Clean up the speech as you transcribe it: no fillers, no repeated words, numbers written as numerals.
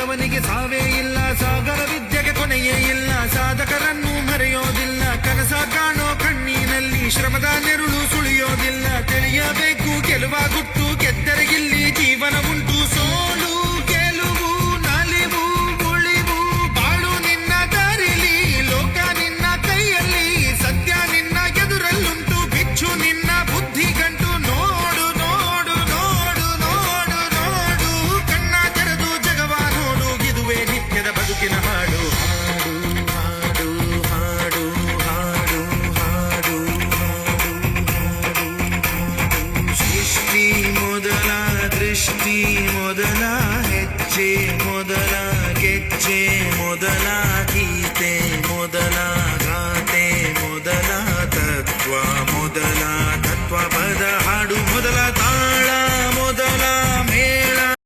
ದುಡಿದವನಿಗೆ ಸಾವೇ ಇಲ್ಲ, ಸಾಗರ ವಿದ್ಯೆಗೆ ಕೊನೆಯೇ ಇಲ್ಲ, ಸಾಧಕರನ್ನು ಮರೆಯೋದಿಲ್ಲ, ಕನಸ ಕಾಣೋ ಕಣ್ಣಿನಲ್ಲಿ ಶ್ರಮದ ನೆರುಳು ಸುಳಿಯೋದಿಲ್ಲ. ತಿಳಿಯಬೇಕು ಗೆಲುವ ಗುಟ್ಟು, ಗೆದ್ದರೆಗಿಲ್ಲಿ ಜೀವನ ಉಂಟು. ಸೋಲು ಗೆಲುವು ನಲಿವು ಉಳಿವು ಬಾಳು ನಿನ್ನ ದಾರಿಲಿ, ಲೋಕ ನಿನ್ನ ಕೈಯಲ್ಲಿ, ಸತ್ಯ ನಿನ್ನ ಎದುರಲ್ಲುಂಟು, ಬಿಚ್ಚು ನಿನ್ನ ಬುದ್ಧಿ ಗಂಟು. ನೋಡು ನೋಡು ನೋಡು ನೋಡು ನೋಡು, ಕಣ್ಣ ತೆರೆದು ಜಗವ ನೋಡು, ಇದುವೇ ನಿತ್ಯದ ಬದುಕಿನ ಹಾಡು. ಹಾಡು ಹಾಡು ಹಾಡು ಹಾಡು ಹಾಡು. ಸೃಷ್ಟಿ ಮೊದಲ ದೃಷ್ಟಿ ಮೊದಲ ಹೆಜ್ಜೆ ಮೊದಲ ಗೆಜ್ಜೆ ಮೊದಲ ಗೀತೆ ಮೊದಲ ಗಾತೆ ಮೊದಲ ತತ್ವ ಮೊದಲ ತತ್ವ ಪದ